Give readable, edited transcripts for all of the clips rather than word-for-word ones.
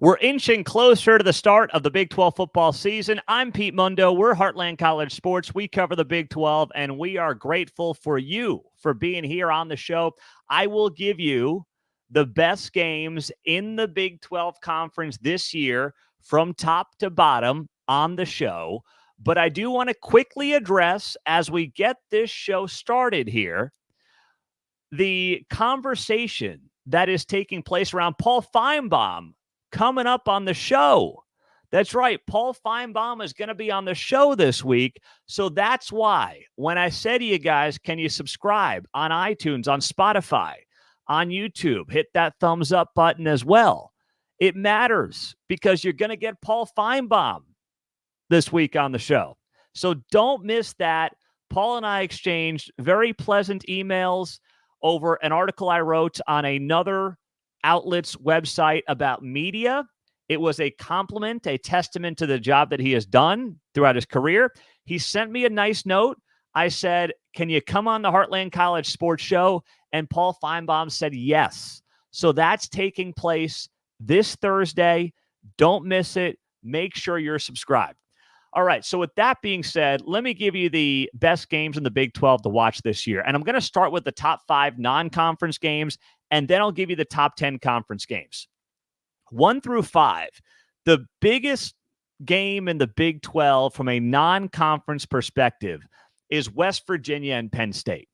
We're inching closer to the start of the Big 12 football season. I'm Pete Mundo. We're Heartland College Sports. We cover the Big 12, and we are grateful for you for being here on the show. I will give you the best games in the Big 12 conference this year from top to bottom on the show. But I do want to quickly address, as we get this show started here, the conversation that is taking place around Paul Finebaum coming up on the show. That's right. Paul Finebaum is going to be on the show this week. So that's why when I say to you guys, can you subscribe on iTunes, on Spotify, on YouTube, hit that thumbs up button as well. It matters because you're going to get Paul Finebaum this week on the show. So don't miss that. Paul and I exchanged very pleasant emails over an article I wrote on another outlet's website about media. It was a compliment, a testament to the job that he has done throughout his career. He sent me a nice note. I said, can you come on the Heartland College Sports Show? And Paul Finebaum said yes. So that's taking place this Thursday. Don't miss it. Make sure you're subscribed. All right, so with that being said, let me give you the best games in the Big 12 to watch this year. And I'm going to start with the top 5 non-conference games, and then I'll give you the top 10 conference games. 1 through 5, the biggest game in the Big 12 from a non-conference perspective is West Virginia and Penn State.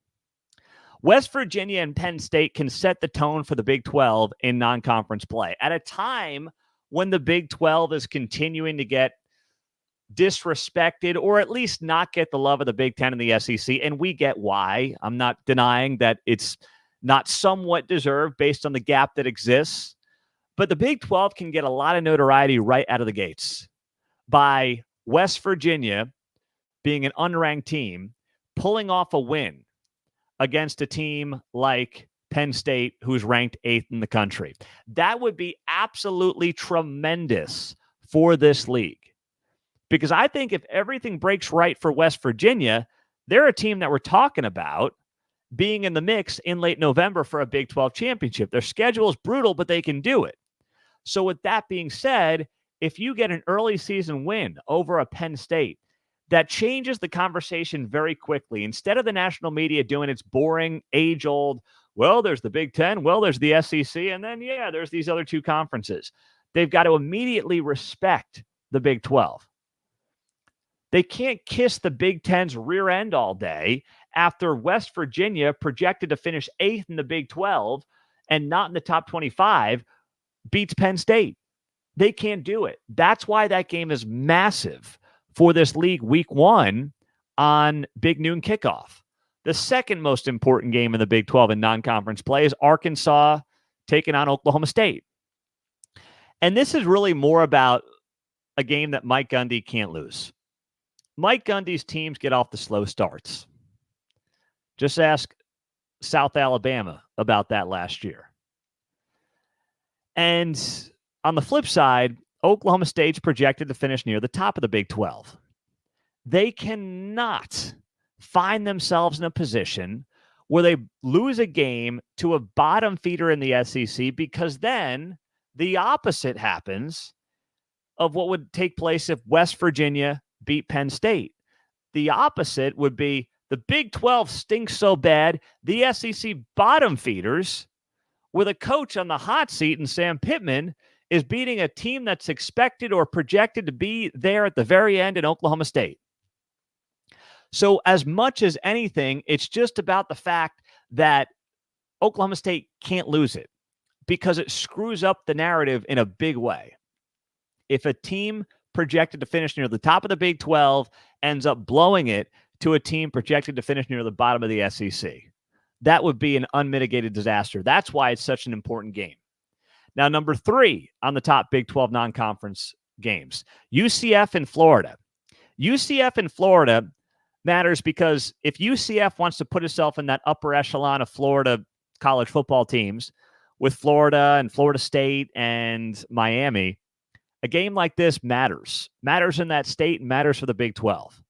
West Virginia and Penn State can set the tone for the Big 12 in non-conference play at a time when the Big 12 is continuing to get disrespected or at least not get the love of the Big Ten and the SEC. And we get why. I'm not denying that it's not somewhat deserved based on the gap that exists. But the Big 12 can get a lot of notoriety right out of the gates by West Virginia being an unranked team, pulling off a win against a team like Penn State, who's ranked 8th in the country. That would be absolutely tremendous for this league. Because I think if everything breaks right for West Virginia, they're a team that we're talking about being in the mix in late November for a Big 12 championship. Their schedule is brutal, but they can do it. So with that being said, if you get an early season win over a Penn State, that changes the conversation very quickly. Instead of the national media doing its boring, age-old, well, there's the Big Ten, well, there's the SEC, and then, yeah, there's these other two conferences. They've got to immediately respect the Big 12. They can't kiss the Big Ten's rear end all day after West Virginia, projected to finish 8th in the Big 12 and not in the top 25, beats Penn State. They can't do it. That's why that game is massive for this league week 1 on Big Noon kickoff. The second most important game in the Big 12 in non-conference play is Arkansas taking on Oklahoma State. And this is really more about a game that Mike Gundy can't lose. Mike Gundy's teams get off the slow starts. Just ask South Alabama about that last year. And on the flip side, Oklahoma State's projected to finish near the top of the Big 12. They cannot find themselves in a position where they lose a game to a bottom feeder in the SEC, because then the opposite happens of what would take place if West Virginia beat Penn State. The opposite would be the Big 12 stinks so bad, the SEC bottom feeders with a coach on the hot seat and Sam Pittman is beating a team that's expected or projected to be there at the very end in Oklahoma State. So as much as anything, it's just about the fact that Oklahoma State can't lose it because it screws up the narrative in a big way. If a team projected to finish near the top of the Big 12 ends up blowing it to a team projected to finish near the bottom of the SEC, that would be an unmitigated disaster. That's why it's such an important game. Now, number 3 on the top Big 12 non-conference games, UCF and Florida. UCF and Florida matters because if UCF wants to put itself in that upper echelon of Florida college football teams with Florida and Florida State and Miami, a game like this matters. Matters in that state and matters for the Big 12.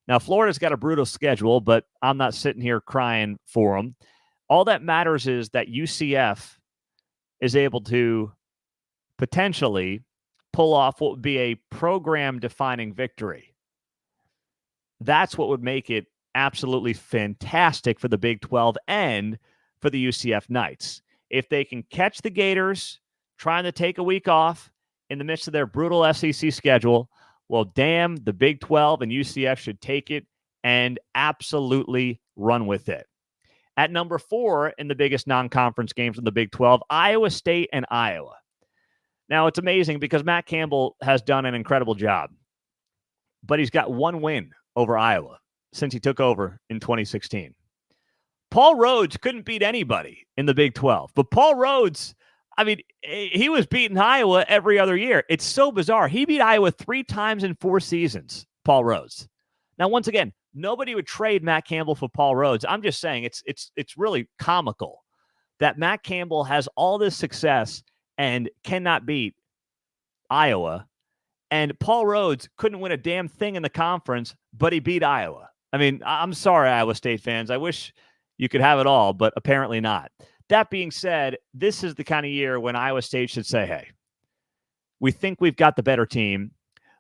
Now, Florida's got a brutal schedule, but I'm not sitting here crying for them. All that matters is that UCF is able to potentially pull off what would be a program-defining victory. That's what would make it absolutely fantastic for the Big 12 and for the UCF Knights. If they can catch the Gators trying to take a week off in the midst of their brutal SEC schedule, well, damn, the Big 12 and UCF should take it and absolutely run with it. At number 4 in the biggest non-conference games in the Big 12, Iowa State and Iowa. Now, it's amazing because Matt Campbell has done an incredible job, but he's got one win over Iowa since he took over in 2016. Paul Rhodes couldn't beat anybody in the Big 12, but Paul Rhodes, I mean, he was beating Iowa every other year. It's so bizarre. He beat Iowa 3 times in 4 seasons, Paul Rhodes. Now, once again, nobody would trade Matt Campbell for Paul Rhodes. I'm just saying it's really comical that Matt Campbell has all this success and cannot beat Iowa. And Paul Rhodes couldn't win a damn thing in the conference, but he beat Iowa. I mean, I'm sorry, Iowa State fans. I wish you could have it all, but apparently not. That being said, this is the kind of year when Iowa State should say, hey, we think we've got the better team.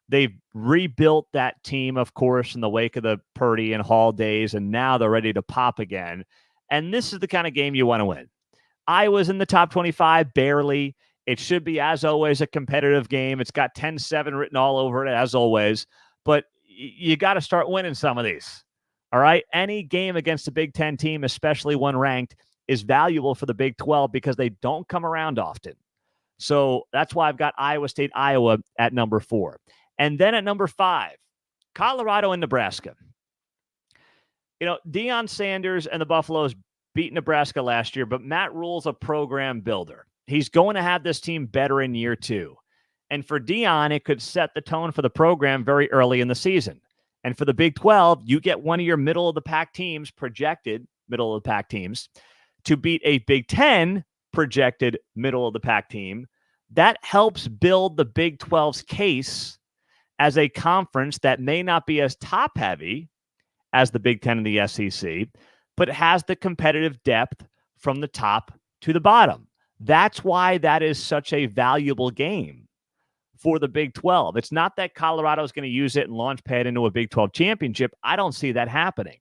They've rebuilt that team, of course, in the wake of the Purdy and Hall days, and now they're ready to pop again. And this is the kind of game you want to win. Iowa's in the top 25, barely. It should be, as always, a competitive game. It's got 10-7 written all over it, as always. But you got to start winning some of these. All right? Any game against a Big Ten team, especially one ranked, is valuable for the Big 12 because they don't come around often. So that's why I've got Iowa State, Iowa at number 4. And then at number 5, Colorado and Nebraska. You know, Deion Sanders and the Buffaloes beat Nebraska last year, but Matt Rule's a program builder. He's going to have this team better in year 2. And for Deion, it could set the tone for the program very early in the season. And for the Big 12, you get one of your middle-of-the-pack teams, projected middle-of-the-pack teams, to beat a Big 10 projected middle-of-the-pack team. That helps build the Big 12's case as a conference that may not be as top-heavy as the Big 10 and the SEC, but has the competitive depth from the top to the bottom. That's why that is such a valuable game for the Big 12. It's not that Colorado is going to use it and launch pad into a Big 12 championship. I don't see that happening.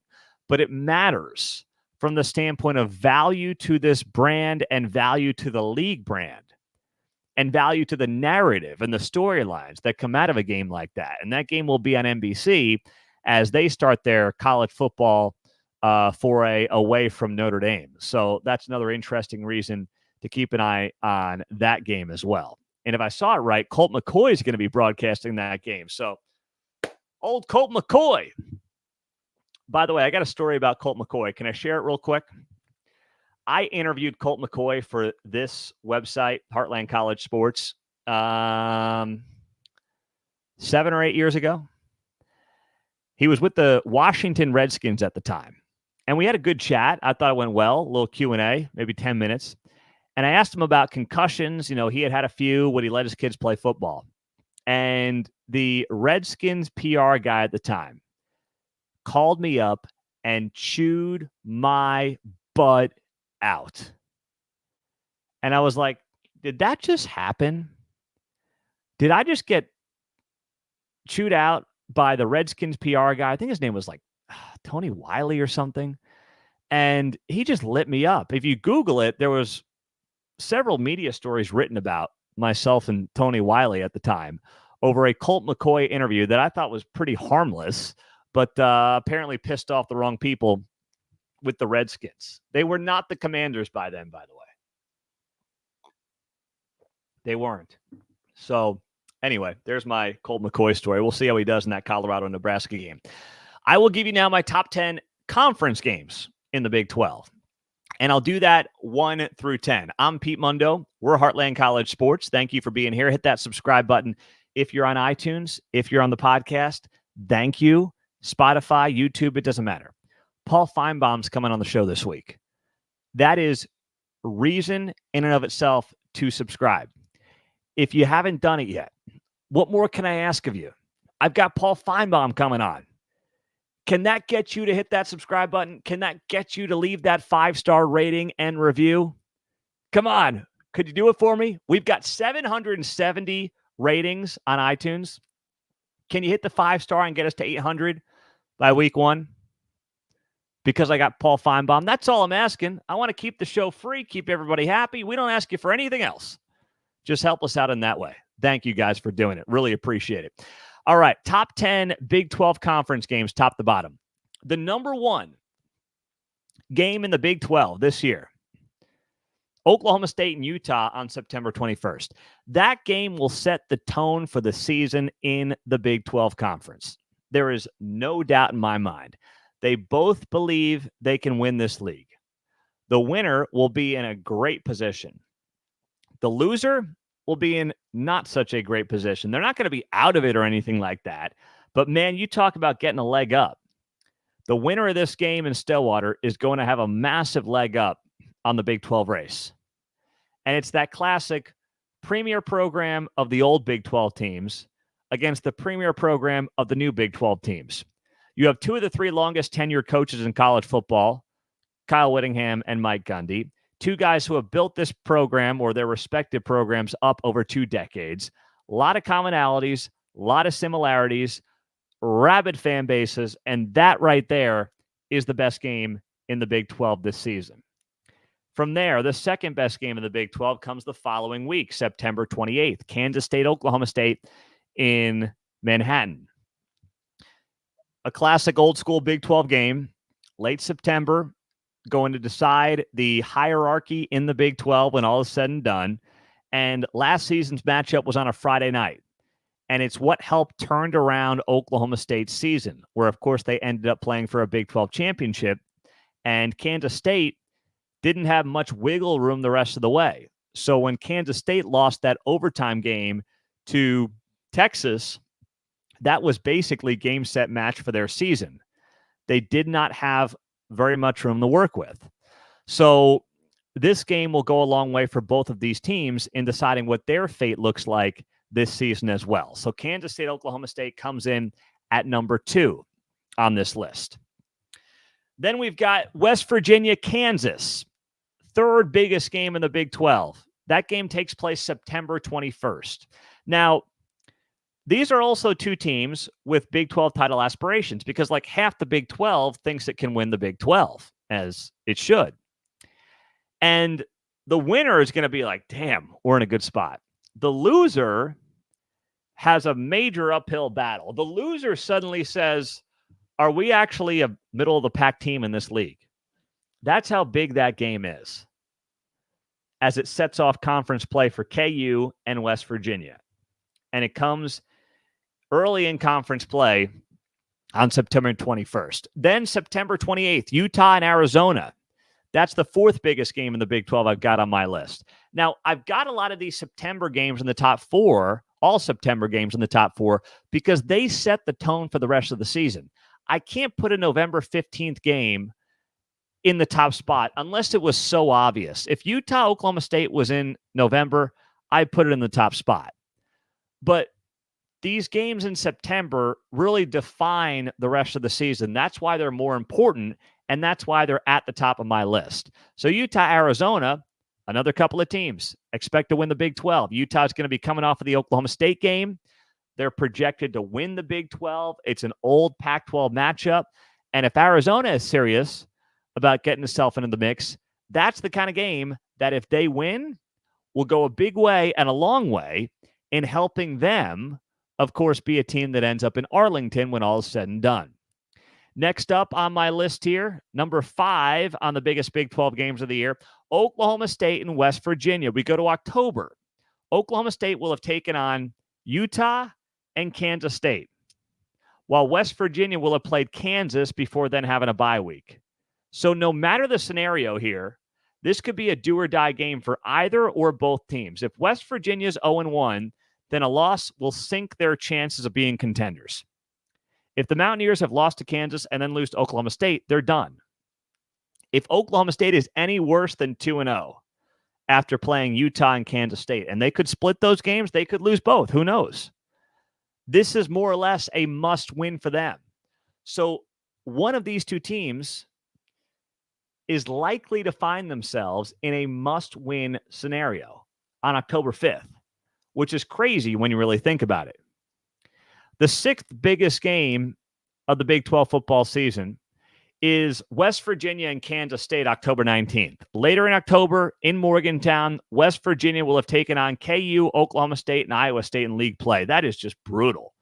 But it matters from the standpoint of value to this brand and value to the league brand and value to the narrative and the storylines that come out of a game like that. And that game will be on NBC as they start their college football foray away from Notre Dame. So that's another interesting reason to keep an eye on that game as well. And if I saw it right, Colt McCoy is going to be broadcasting that game. So old Colt McCoy. By the way, I got a story about Colt McCoy. Can I share it real quick? I interviewed Colt McCoy for this website, Heartland College Sports, 7 or 8 years ago. He was with the Washington Redskins at the time. And we had a good chat. I thought it went well, a little Q&A, maybe 10 minutes. And I asked him about concussions. You know, he had had a few. Would he let his kids play football? And the Redskins PR guy at the time called me up and chewed my butt out. And I was like, did that just happen? Did I just get chewed out by the Redskins PR guy? I think his name was like Tony Wiley or something. And he just lit me up. If you Google it, there was several media stories written about myself and Tony Wiley at the time over a Colt McCoy interview that I thought was pretty harmless, but apparently pissed off the wrong people with the Redskins. They were not the Commanders by then, by the way. They weren't. So anyway, there's my Colt McCoy story. We'll see how he does in that Colorado-Nebraska game. I will give you now my top 10 conference games in the Big 12. And I'll do that 1 through 10. I'm Pete Mundo. We're Heartland College Sports. Thank you for being here. Hit that subscribe button if you're on iTunes, if you're on the podcast. Thank you. Spotify, YouTube, it doesn't matter. Paul Finebaum's coming on the show this week. That is reason in and of itself to subscribe. If you haven't done it yet, what more can I ask of you? I've got Paul Finebaum coming on. Can that get you to hit that subscribe button? Can that get you to leave that 5-star rating and review? Come on. Could you do it for me? We've got 770 ratings on iTunes. Can you hit the 5-star and get us to 800 by week 1? Because I got Paul Finebaum. That's all I'm asking. I want to keep the show free, keep everybody happy. We don't ask you for anything else. Just help us out in that way. Thank you guys for doing it. Really appreciate it. All right, top 10 Big 12 conference games, top to bottom. The number 1 game in the Big 12 this year, Oklahoma State and Utah on September 21st. That game will set the tone for the season in the Big 12 Conference. There is no doubt in my mind. They both believe they can win this league. The winner will be in a great position. The loser will be in not such a great position. They're not going to be out of it or anything like that. But, man, you talk about getting a leg up. The winner of this game in Stillwater is going to have a massive leg up on the Big 12 race. And it's that classic premier program of the old Big 12 teams against the premier program of the new Big 12 teams. You have 2 of the 3 longest tenured coaches in college football, Kyle Whittingham and Mike Gundy, 2 guys who have built this program or their respective programs up over 2 decades. A lot of commonalities, a lot of similarities, rabid fan bases, and that right there is the best game in the Big 12 this season. From there, the second best game in the Big 12 comes the following week, September 28th, Kansas State, Oklahoma State in Manhattan. A classic old school Big 12 game, late September, going to decide the hierarchy in the Big 12 when all is said and done. And last season's matchup was on a Friday night. And it's what helped turned around Oklahoma State's season, where, of course, they ended up playing for a Big 12 championship. And Kansas State didn't have much wiggle room the rest of the way. So when Kansas State lost that overtime game to Texas, that was basically game, set, match for their season. They did not have very much room to work with. So this game will go a long way for both of these teams in deciding what their fate looks like this season as well. So Kansas State, Oklahoma State comes in at number 2 on this list. Then we've got West Virginia, Kansas, third biggest game in the Big 12. That game takes place September 21st. Now, these are also 2 teams with Big 12 title aspirations because like half the Big 12 thinks it can win the Big 12, as it should. And the winner is going to be like, damn, we're in a good spot. The loser has a major uphill battle. The loser suddenly says, are we actually a middle-of-the-pack team in this league? That's how big that game is, as it sets off conference play for KU and West Virginia. And it comes early in conference play on September 21st. Then September 28th, Utah and Arizona. That's the 4th biggest game in the Big 12 I've got on my list. Now, I've got a lot of these September games in the top 4, all September games in the top 4, because they set the tone for the rest of the season. I can't put a November 15th game in the top spot unless it was so obvious. If Utah, Oklahoma State was in November, I'd put it in the top spot. But these games in September really define the rest of the season. That's why they're more important, and that's why they're at the top of my list. So Utah, Arizona, another couple of teams expect to win the Big 12. Utah's going to be coming off of the Oklahoma State game. They're projected to win the Big 12. It's an old Pac-12 matchup. And if Arizona is serious about getting itself into the mix, that's the kind of game that if they win, will go a big way and a long way in helping them, of course, be a team that ends up in Arlington when all is said and done. Next up on my list here, number 5 on the biggest Big 12 games of the year, Oklahoma State and West Virginia. We go to October. Oklahoma State will have taken on Utah and Kansas State, while West Virginia will have played Kansas before then having a bye week. So no matter the scenario here, this could be a do-or-die game for either or both teams. If West Virginia's 0-1, then a loss will sink their chances of being contenders. If the Mountaineers have lost to Kansas and then lose to Oklahoma State, they're done. If Oklahoma State is any worse than 2-0 after playing Utah and Kansas State, and they could split those games, they could lose both. Who knows? This is more or less a must-win for them. So one of these 2 teams is likely to find themselves in a must-win scenario. on October 5th, which is crazy when you really think about it. The sixth biggest game of the Big 12 football season is West Virginia and Kansas State, October 19th. Later in October, in Morgantown, West Virginia will have taken on KU, Oklahoma State, and Iowa State in league play. That is just brutal.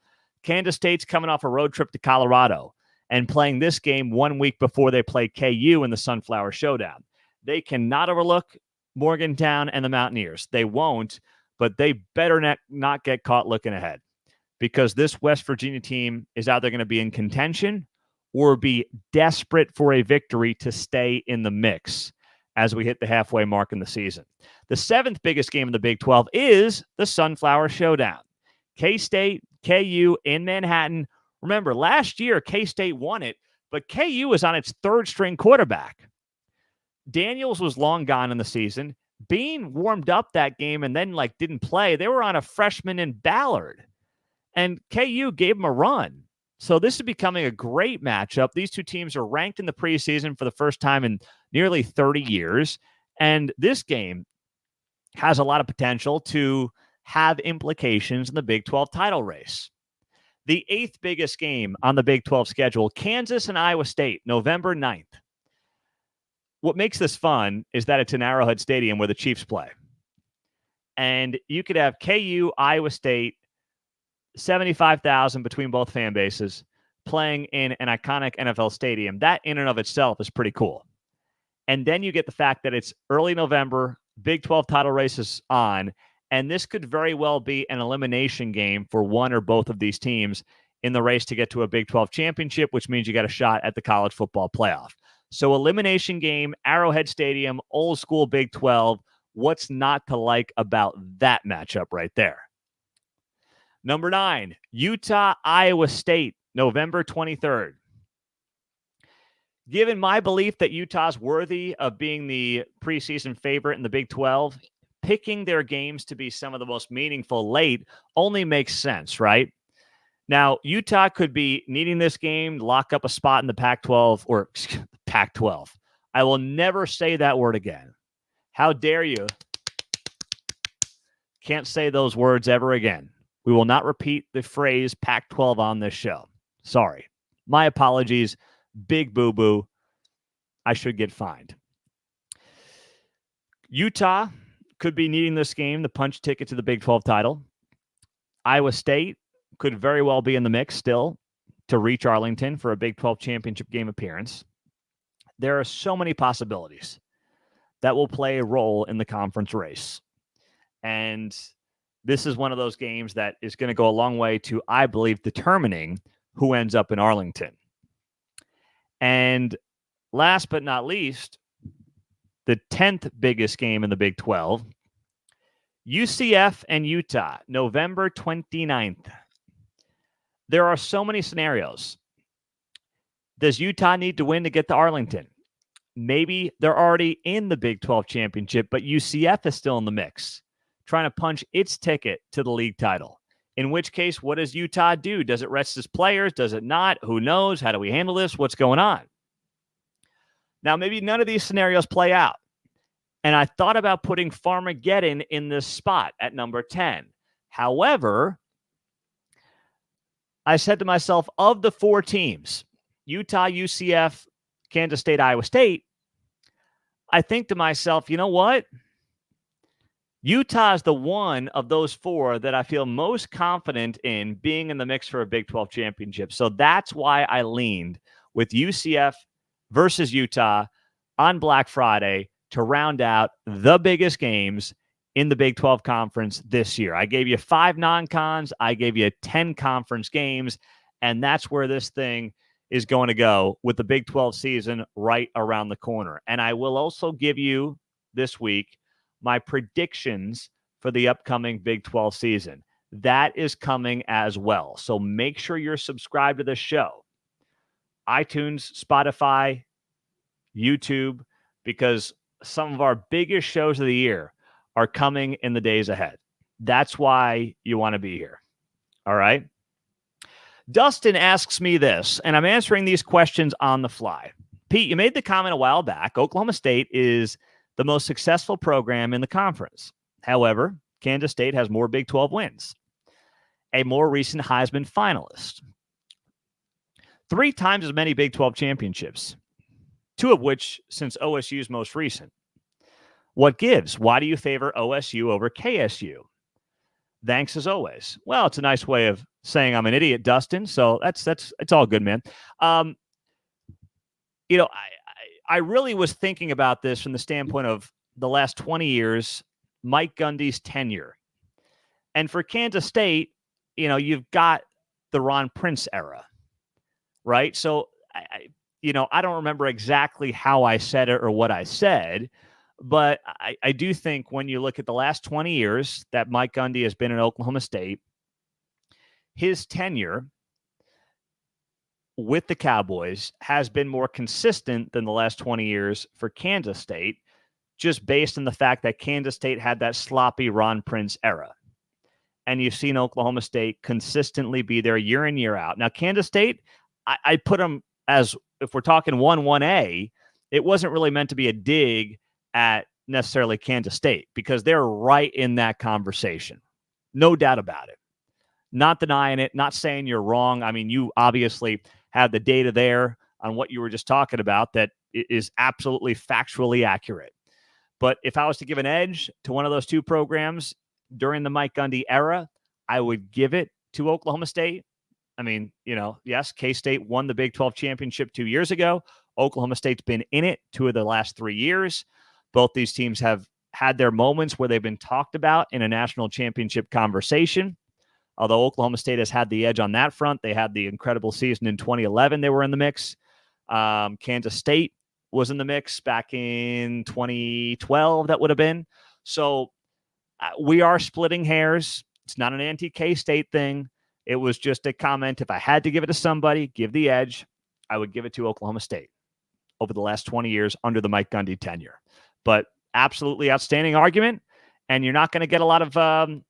Kansas State's coming off a road trip to Colorado and playing this game 1 week before they play KU in the Sunflower Showdown. They cannot overlook Morgantown and the Mountaineers. They won't, but they better not get caught looking ahead, because this West Virginia team is either going to be in contention or be desperate for a victory to stay in the mix as we hit the halfway mark in the season. The seventh biggest game in the Big 12 is the Sunflower Showdown. K-State, KU in Manhattan. Remember, last year, K-State won it, but KU was on its third-string quarterback. Daniels was long gone in the season. Bean warmed up that game and then didn't play. They were on a freshman in Ballard, and KU gave them a run. So this is becoming a great matchup. These two teams are ranked in the preseason for the first time in nearly 30 years. And this game has a lot of potential to have implications in the Big 12 title race. The eighth biggest game on the Big 12 schedule, Kansas and Iowa State, November 9th. What makes this fun is that it's in Arrowhead Stadium where the Chiefs play. And you could have KU, Iowa State, 75,000 between both fan bases playing in an iconic NFL stadium. That in and of itself is pretty cool. And then you get the fact that it's early November, Big 12 title race is on, and this could very well be an elimination game for one or both of these teams in the race to get to a Big 12 championship, which means you got a shot at the college football playoff. So elimination game, Arrowhead Stadium, old school Big 12. What's not to like about that matchup right there? Number 9, Utah, Iowa State, November 23rd. Given my belief that Utah's worthy of being the preseason favorite in the Big 12, picking their games to be some of the most meaningful late only makes sense, right? Now, Utah could be needing this game to lock up a spot in the Pac-12 or Pac-12. I will never say that word again. How dare you? Can't say those words ever again. We will not repeat the phrase Pac-12 on this show. Sorry. My apologies. Big boo-boo. I should get fined. Utah could be needing this game to punch ticket to the Big 12 title. Iowa State could very well be in the mix still to reach Arlington for a Big 12 championship game appearance. There are so many possibilities that will play a role in the conference race. And this is one of those games that is going to go a long way to, I believe, determining who ends up in Arlington. And last but not least, the 10th biggest game in the Big 12, UCF and Utah, November 29th. There are so many scenarios. Does Utah need to win to get to Arlington? Maybe they're already in the Big 12 championship, but UCF is still in the mix, trying to punch its ticket to the league title. In which case, what does Utah do? Does it rest its players? Does it not? Who knows? How do we handle this? What's going on? Now, maybe none of these scenarios play out. And I thought about putting Farmageddon in this spot at number 10. However, I said to myself, of the four teams, Utah, UCF, Kansas State, Iowa State, I think to myself, you know what? Utah is the one of those four that I feel most confident in being in the mix for a Big 12 championship. So that's why I leaned with UCF versus Utah on Black Friday to round out the biggest games in the Big 12 conference this year. I gave you 5 non-cons. I gave you 10 conference games, and that's where this thing is going to go with the Big 12 season right around the corner. And I will also give you this week my predictions for the upcoming Big 12 season. That is coming as well. So make sure you're subscribed to the show. iTunes, Spotify, YouTube, because some of our biggest shows of the year are coming in the days ahead. That's why you want to be here. All right? Dustin asks me this, and I'm answering these questions on the fly. Pete, you made the comment a while back, Oklahoma State is the most successful program in the conference. However, Kansas State has more Big 12 wins, a more recent Heisman finalist, 3 times as many Big 12 championships, 2 of which since OSU's most recent. What gives? Why do you favor OSU over KSU? Thanks as always. Well, it's a nice way of saying I'm an idiot, Dustin. So that's it's all good, man. You know, I really was thinking about this from the standpoint of the last 20 years, Mike Gundy's tenure. And for Kansas State, you know, you've got the Ron Prince era, right? So, I don't remember exactly how I said it or what I said, but I do think when you look at the last 20 years that Mike Gundy has been in Oklahoma State, his tenure with the Cowboys has been more consistent than the last 20 years for Kansas State, just based on the fact that Kansas State had that sloppy Ron Prince era. And you've seen Oklahoma State consistently be there year in, year out. Now, Kansas State, I put them as, if we're talking 1A, it wasn't really meant to be a dig at necessarily Kansas State because they're right in that conversation. No doubt about it. Not denying it, not saying you're wrong. I mean, you obviously have the data there on what you were just talking about that is absolutely factually accurate. But if I was to give an edge to one of those 2 programs during the Mike Gundy era, I would give it to Oklahoma State. I mean, yes, K-State won the Big 12 championship 2 years ago. Oklahoma State's been in it 2 of the last 3 years. Both these teams have had their moments where they've been talked about in a national championship conversation. Although Oklahoma State has had the edge on that front. They had the incredible season in 2011. They were in the mix. Kansas State was in the mix back in 2012. That would have been. So we are splitting hairs. It's not an anti-K-State thing. It was just a comment. If I had to give it to somebody, give the edge, I would give it to Oklahoma State over the last 20 years under the Mike Gundy tenure. But absolutely outstanding argument. And you're not going to get a lot of,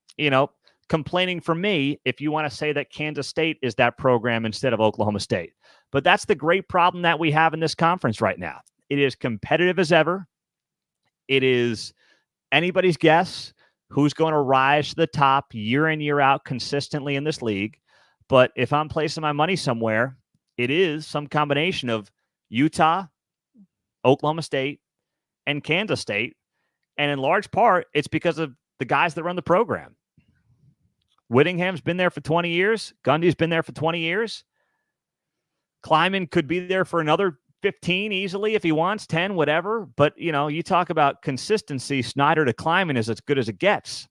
complaining from me if you want to say that Kansas State is that program instead of Oklahoma State. But that's the great problem that we have in this conference right now. It is competitive as ever. It is anybody's guess who's going to rise to the top year in, year out consistently in this league. But if I'm placing my money somewhere, it is some combination of Utah, Oklahoma State, and Kansas State. And in large part, it's because of the guys that run the program. Whittingham's been there for 20 years. Gundy's been there for 20 years. Kleiman could be there for another 15 easily if he wants, 10, whatever. But, you talk about consistency, Snyder to Kleiman is as good as it gets.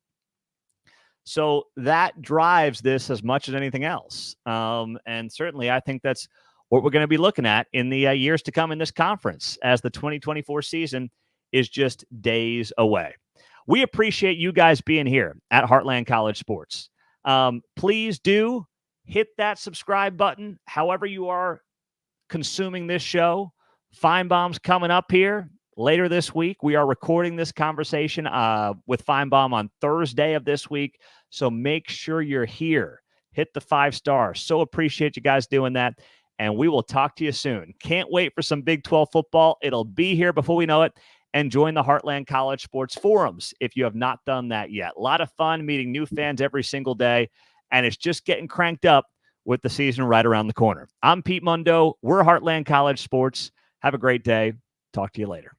So that drives this as much as anything else. And certainly I think that's what we're going to be looking at in the years to come in this conference as the 2024 season is just days away. We appreciate you guys being here at Heartland College Sports. Please do hit that subscribe button. However you are consuming this show, Finebaum's coming up here later this week. We are recording this conversation with Finebaum on Thursday of this week. So make sure you're here. Hit the 5 stars. So appreciate you guys doing that. And we will talk to you soon. Can't wait for some Big 12 football. It'll be here before we know it. And join the Heartland College Sports forums if you have not done that yet. A lot of fun meeting new fans every single day, and it's just getting cranked up with the season right around the corner. I'm Pete Mundo. We're Heartland College Sports. Have a great day. Talk to you later.